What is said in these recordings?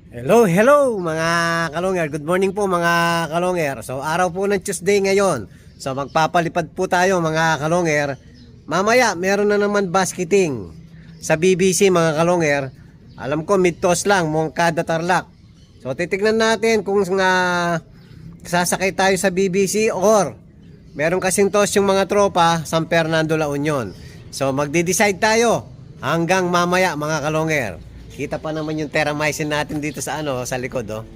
Hello mga kalonger. Good morning po mga kalonger. So araw po ng Tuesday ngayon. So magpapalipad po tayo mga kalonger. Mamaya meron na naman basketing sa BBC mga kalonger. Alam ko mid-toss lang, Moncada Tarlac. So titignan natin kung sasakay tayo sa BBC or meron kasing toss yung mga tropa San Fernando La Union. So magde-decide tayo hanggang mamaya mga kalonger. Kita pa naman yung Terramycin natin dito sa sa likod, oh.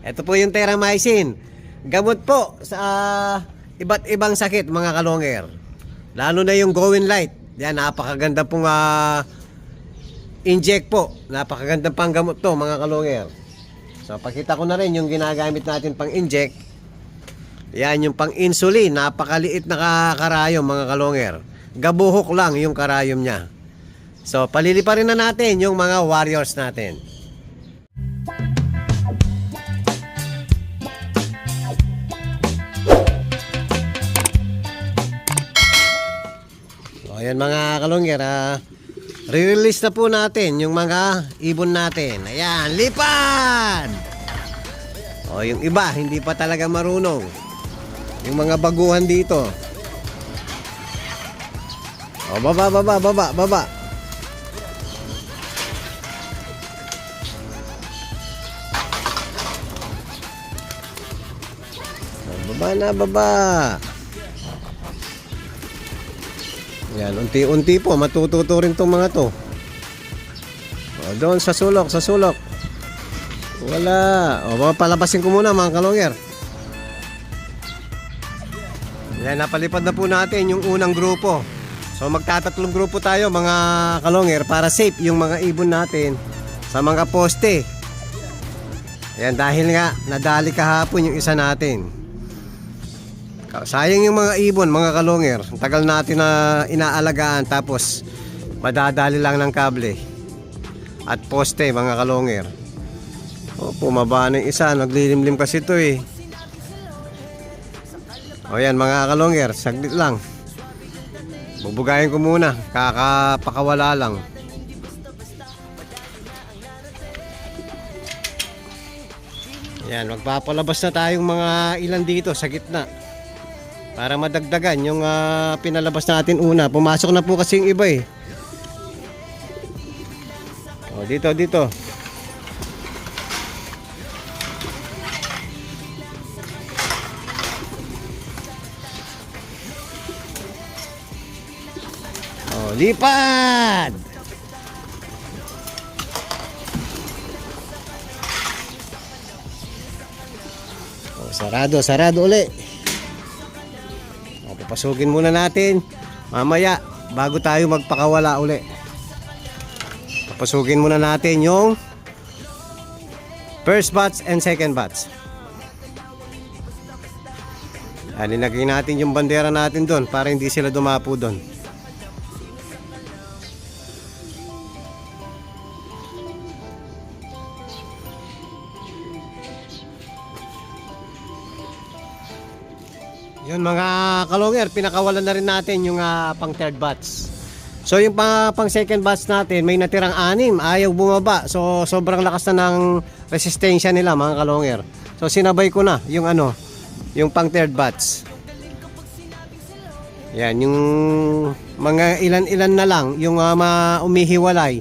Ito po yung Terramycin. Gamot po sa iba't ibang sakit, mga kalonger. Lalo na yung Going Light. Yan, napakaganda pong inject po. Napakaganda pang gamot to, mga kalonger. So, pakita ko na rin yung ginagamit natin pang inject. Yan, yung pang insulin. Napakaliit na karayom, mga kalonger. Gabuhok lang yung karayom niya. So, paliliparin na natin yung mga warriors natin. So, ayan mga kalongger, re-release na po natin yung mga ibon natin. Ayan, lipad! O, yung iba, hindi pa talaga marunong. Yung mga baguhan dito. O, baba. Baba. Yan, unti-unti po matututo rin tong mga to. O, doon sa sulok. Wala. O, palabasin ko muna mga kalonger. Yan, napalipad na po natin yung unang grupo. So magtatatlong grupo tayo mga kalonger para safe yung mga ibon natin sa mga poste. Yan, dahil nga nadali kahapon yung isa natin. Sayang yung mga ibon, mga kalonger. Tagal natin na inaalagaan tapos madadali lang ng kable at poste, mga kalonger. O, pumaba na yung isa. Naglilimlim kasi ito eh. O yan mga kalonger, saglit lang. Bubugayin ko muna. Kakapakawala lang. Yan, magpapalabas na tayong mga ilan dito sa gitna para madagdagan yung pinalabas natin una. Pumasok na po kasi yung iba eh. O, dito. O, lipad! O, sarado uli. Papasukin muna natin mamaya bago tayo magpakawala uli. Papasukin muna natin yung first batch and second batch. Linagay natin yung bandera natin doon para hindi sila dumapo doon. Yun mga kalonger, pinakawalan na rin natin yung pang third batch. So yung pang second batch natin, may natirang 6, ayaw bumaba. So sobrang lakas na ng resistensya nila mga kalonger. So sinabay ko na yung yung pang third batch. Yan, yung mga ilan-ilan na lang yung umihiwalay.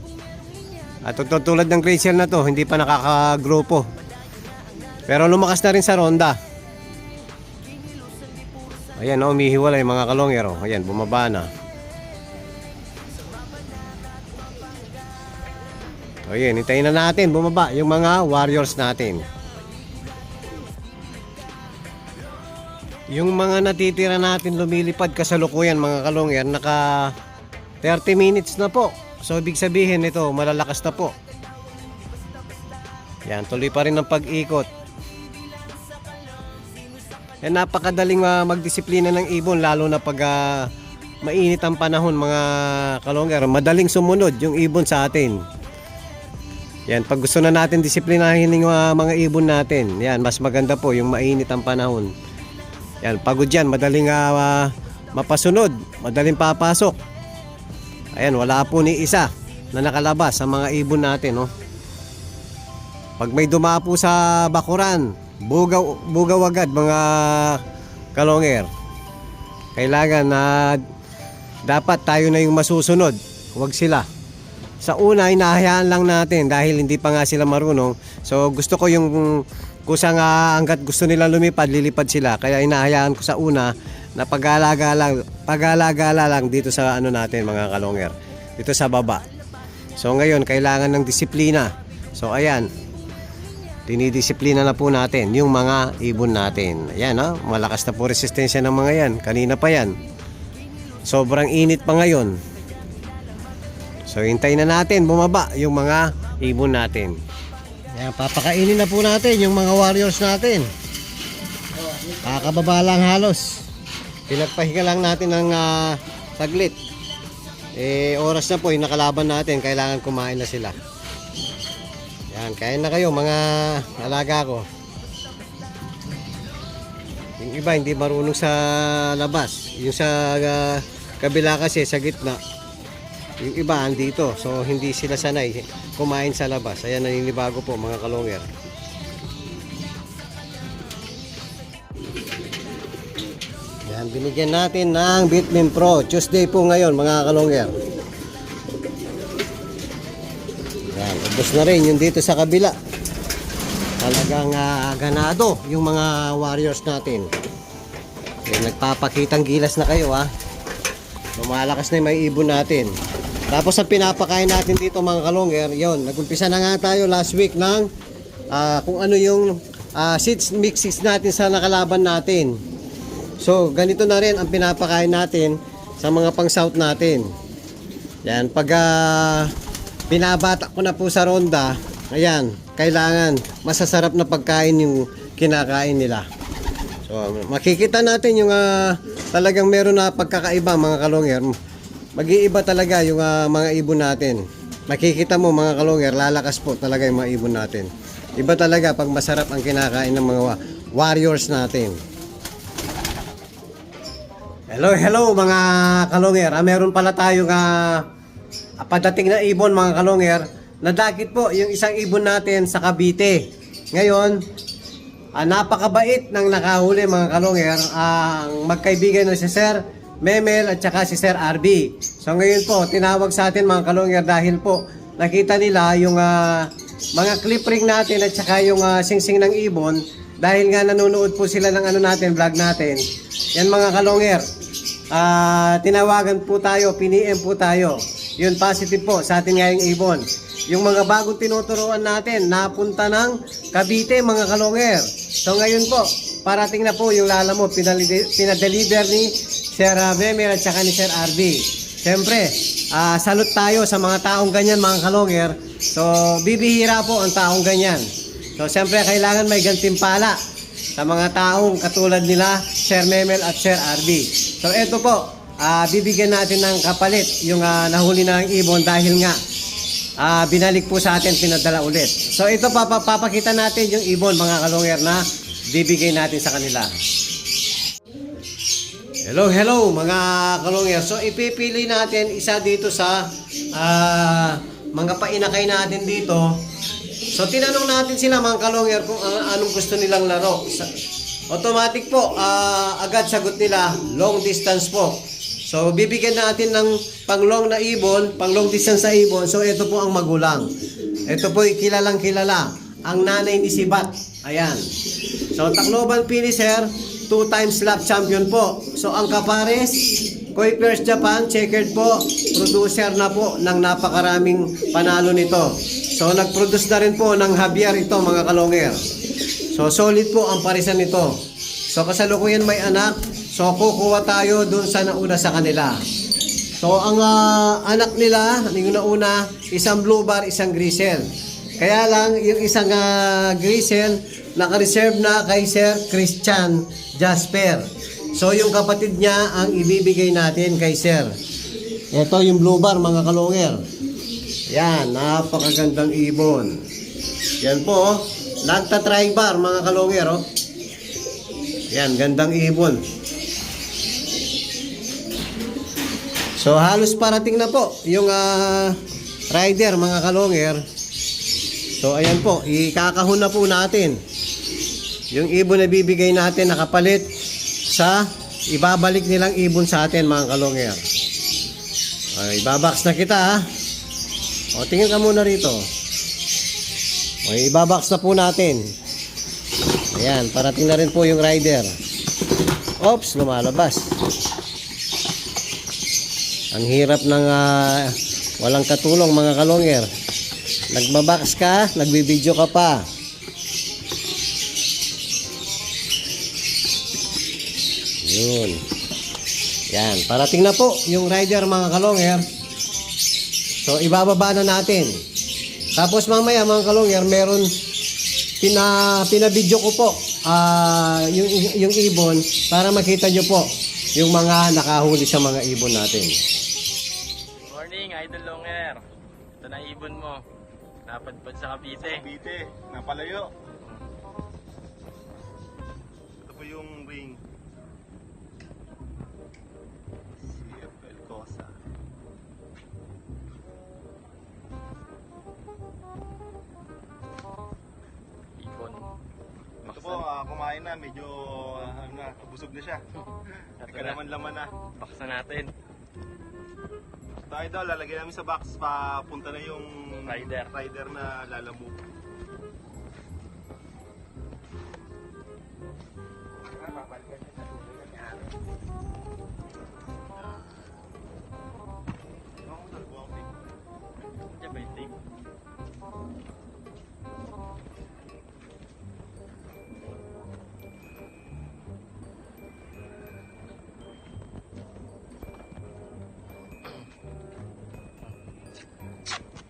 At tulad ng glacier na to, hindi pa nakakagrupo. Pero lumakas na rin sa ronda. Ayan, umihiwalay mga kalonger. Ayan, bumaba na. Ayan, hintayin na natin bumaba yung mga warriors natin. Yung mga natitira natin lumilipad kasalukuyan mga kalonger, naka 30 minutes na po. So ibig sabihin ito, malalakas na po. Yan, tuloy pa rin ang pag-ikot. Yan, napakadaling magdisiplina ng ibon, lalo na pag mainit ang panahon mga kalonger. Madaling sumunod yung ibon sa atin. Yan, pag gusto na natin disiplinahin yung mga ibon natin, yan, mas maganda po yung mainit ang panahon. Yan, pagod yan, madaling mapasunod, madaling papasok. Ayan, wala po ni isa na nakalabas sa mga ibon natin, no? Pag may dumapo sa bakuran, bugaw agad mga kalonger. Kailangan na dapat tayo na yung masusunod, huwag sila. Sa una, hinahayaan lang natin dahil hindi pa nga sila marunong. So gusto ko yung kusang hanggat gusto nila lumipad, lilipad sila. Kaya hinahayaan ko sa una na pag-alagala lang dito sa ano natin mga kalonger, dito sa baba. So ngayon, kailangan ng disiplina. So ayan, dinidisiplina na po natin yung mga ibon natin. Ayan, no? Malakas na po resistensya ng mga yan. Kanina pa yan. Sobrang init pa ngayon. So hintayin na natin bumaba yung mga ibon natin. Ayan, papakainin na po natin yung mga warriors natin. Kakababa lang halos. Pinagpahinga lang natin ng saglit. Oras na po yung nakalaban natin. Kailangan kumain na sila. Yan, kain na kayo mga alaga ko. Yung iba hindi marunong sa labas. Yung sa kabila kasi sa gitna. Yung iba andito. So hindi sila sanay kumain sa labas. Ayan, naninibago po mga kalonger. Yan, binigyan natin ng Bitmin Pro. Tuesday po ngayon mga kalonger. Yan, ubos na rin yung dito sa kabila. Talagang ganado yung mga warriors natin. Yan, nagpapakitang gilas na kayo ha. Lumalakas na yung may ibon natin. Tapos ang pinapakain natin dito mga kalonger, yon, nag-umpisa na nga tayo last week ng kung ano yung seeds mixes natin sa nakalaban natin. So ganito na rin ang pinapakain natin sa mga pang-south natin. Yan, pag binabata ko na po sa ronda, ayan, kailangan masasarap na pagkain yung kinakain nila. So makikita natin yung talagang meron na pagkakaiba mga kalonger. Mag-iiba talaga yung mga ibon natin. Makikita mo mga kalonger, lalakas po talaga yung mga ibon natin. Iba talaga pag masarap ang kinakain ng mga warriors natin. Hello mga kalonger. Meron pala tayong padating na ibon mga kalonger. Nadakit po yung isang ibon natin sa Cavite. Ngayon, napakabait ng nakahuli mga kalonger. Ang magkaibigan na si Sir Memel at saka si Sir RB. So ngayon po, tinawag sa atin mga kalonger dahil po nakita nila yung mga clip ring natin at saka yung singsing ng ibon. Dahil nga nanonood po sila ng ano natin, vlog natin. Yan mga kalonger, tinawagan po tayo, piniem po tayo. Yun, positive po sa atin nga yung ibon. Yung mga bagong tinuturuan natin, napunta ng Cavite mga kalonger. So ngayon po, parating na po yung lala mo, pinadeliver ni Sir Memel at saka ni Sir RB. Siyempre, salute tayo sa mga taong ganyan mga kalonger. So, bibihira po ang taong ganyan. So, siyempre, kailangan may gantimpala sa mga taong katulad nila Sir Memel at Sir RB. So, eto po, bibigyan natin ng kapalit yung nahuli na ng ibon dahil nga binalik po sa atin, pinadala ulit. So, ito papakita natin yung ibon mga kalonger na bibigay natin sa kanila. Hello mga kalonger. So ipipili natin isa dito sa mga painakay natin dito. So tinanong natin sila mga kalonger kung anong gusto nilang laro. Automatic po, agad sagot nila, long distance po. So bibigyan natin ng pang long na ibon, pang long distance sa ibon. So ito po ang magulang. Ito po kilalang kilala, ang nanay ni Sibat. Ayan. So Tacloban finisher, 2 times lap champion po. So ang kapares, Koi Players Japan, checkered po, producer na po ng napakaraming panalo nito. So nag-produce na rin po ng Javier ito mga kalonger. So solid po ang parisan nito. So kasalukuyan may anak, so kukuha tayo dun sa nauna sa kanila. So ang anak nila, yung nauna, isang blue bar, isang grisel. Kaya lang yung isang grisel, naka-reserve na kay Sir Christian Jasper. So yung kapatid niya ang ibibigay natin kay Sir. Ito yung blue bar mga kalonger. Yan, napakagandang ibon. Yan po, nagta-tri-bar mga kalonger. Oh. Yan, gandang ibon. So halos parating na po yung rider mga kalonger. So ayan po, ikakahon na po natin yung ibon na bibigay natin nakapalit sa ibabalik nilang ibon sa atin mga kalonger. Ay, ibabox na kita ha. O, tingin ka muna rito. O, ibabox na po natin. Ayan, parating na rin po yung rider. Oops, lumalabas. Ang hirap ng walang katulong mga kalonger. Nagbabox ka, nagbibideo ka pa. Yun. Yan, parating na po yung rider mga kalonger. So ibababa na natin. Tapos mamaya mga kalonger, meron pinabidyo ko po yung ibon para makita nyo po yung mga nakahuli sa mga ibon natin. Morning, Idol Longer. Ito na ibon mo. Napadpad sa Cavite. Cavite, napalayo. Ito po yung ring. CFL Cosa. Ibon. Ito po, kumain na. Medyo busog na siya. Nagkalaman-laman na. Baksa natin. Ito idol, lalagyan namin sa box. Papunta na yung Rider na lalamove. Diyan ba yung tape?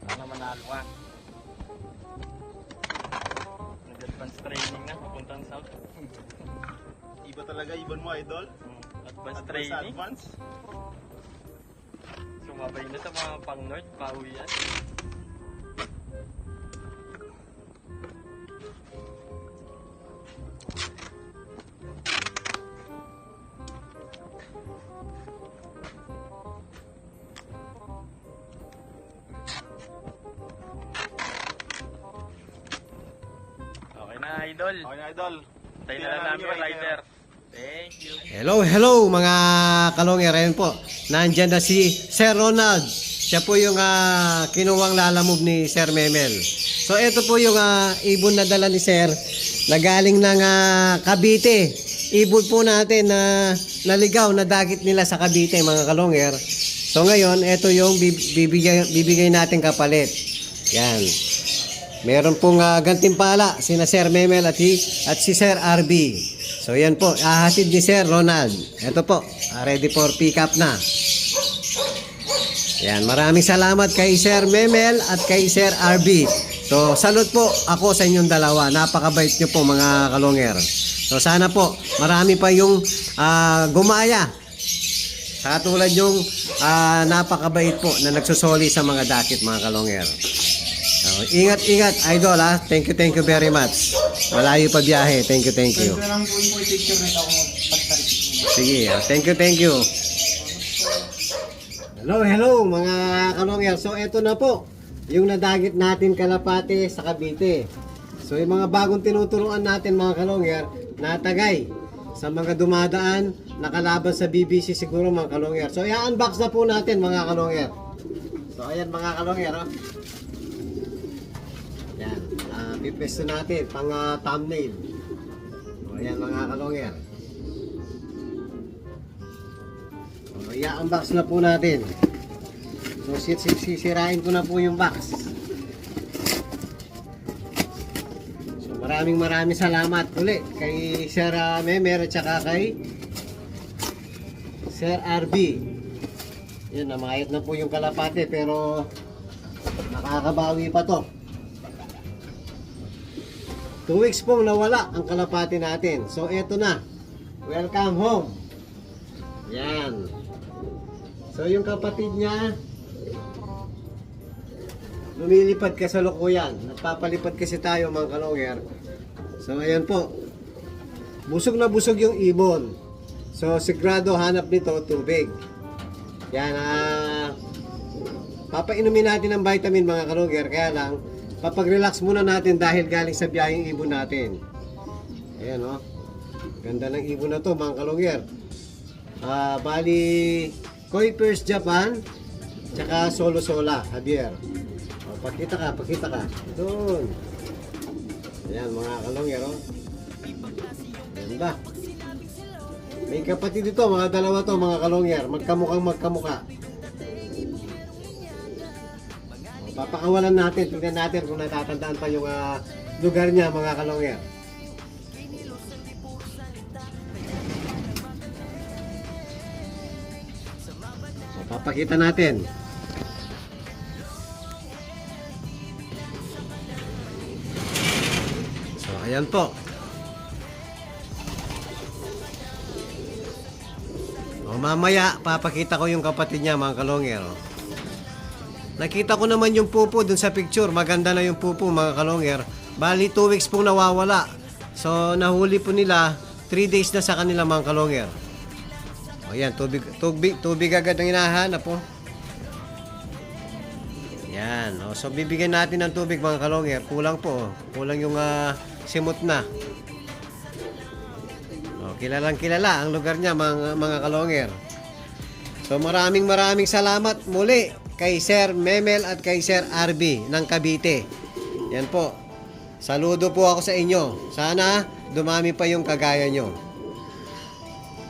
Sana manalo ka. Nag-advance training na, papuntang South. Iba talaga ibon mo idol. Advance training. Advance. Sumabay na sa mga pang-north, pauwian. Okay na, Idol. Okay na idol. Tayo na lang namin yung rider. Thank you. Hello mga kalonger. Ayun po, nandyan na si Sir Ronald. Siya po yung kinuwang lalamove ni Sir Memel. So ito po yung ibon na dala ni Sir na galing ng Cavite. Ibon po natin na naligaw na dagit nila sa Cavite mga kalonger. So ngayon, ito yung bibigay natin kapalit. Yan. Meron pong gantimpala sina Sir Memel at si Sir RB. So yan po, ahatid ni Sir Ronald. Ito po, ready for pick up na. Yan, maraming salamat kay Sir Memel at kay Sir RB. So salute po ako sa inyong dalawa. Napakabait nyo po mga kalonger. So sana po, marami pa yung gumaya. Sa tulad yung napakabait po na nagsusoli sa mga dakit mga kalonger. So, ingat idol ha. Thank you very much. Malayo pa biyahe. Thank you. Sige, thank you. Hello mga kalonger. So eto na po yung nadagit natin kalapate sa Cavite. So yung mga bagong tinuturuan natin mga kalonger, natagay sa mga dumadaan, nakalaban sa BBC siguro mga kalonger. So i-unbox na po natin mga kalonger. So ayan mga kalonger oh. Yan, pipesto natin pang thumbnail. O yan mga kalonger. O i-unbox na po natin. So sisirain ko na po yung box. So maraming salamat ulit kay Sir Memer at saka kay Sir RB. Yun, namayat na po yung kalapate pero nakakabawi pa to. 2 weeks pong nawala ang kalapati natin. So eto na. Welcome home. Yan. So yung kapatid niya lumilipad ka sa lukuyan. Nagpapalipad kasi tayo mga kalonger. So ayan po. Busog na busog yung ibon. So sigurado hanap nito tubig. Yan papainumin natin ng vitamin mga kalonger. Kaya lang papag-relax muna natin dahil galing sa biyaheng ibon natin. Ayan o. Ganda ng ibon na to mga kalongyer. Bali, Koi First Japan, tsaka Solo Sola, Javier. O, pakita ka. Doon. Ayan mga kalongyer o. Ganda. May kapatid dito, mga dalawa to mga kalongyer. Magkamukha. Papakawalan natin, tingnan natin kung natatandaan pa yung lugar niya mga kalongyer. Papakita natin. So ayan po. Mamaya papakita ko yung kapatid niya mga kalongyer. Nakita ko naman yung pupo dun sa picture. Maganda na yung pupo mga kalongyer. Bali 2 weeks pong nawawala. So nahuli po nila 3 days na sa kanila mga kalongyer. O yan, tubig agad ang hinahanap po. Yan. O, so bibigyan natin ng tubig mga kalongyer. Kulang po. Kulang yung simot na. O, kilalang kilala ang lugar niya mga kalongyer. So maraming salamat muli kay Sir Memel at kay Sir RB ng Cavite. Yan po. Saludo po ako sa inyo. Sana dumami pa yung kagaya nyo.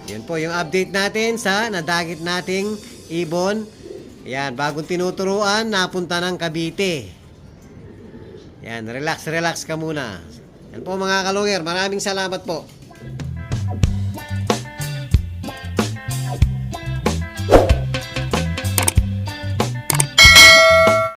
Yan po yung update natin sa nadagit nating ibon. Yan, bagong tinuturuan, napunta ng Cavite. Yan, relax ka muna. Yan po mga kalongyer, maraming salamat po.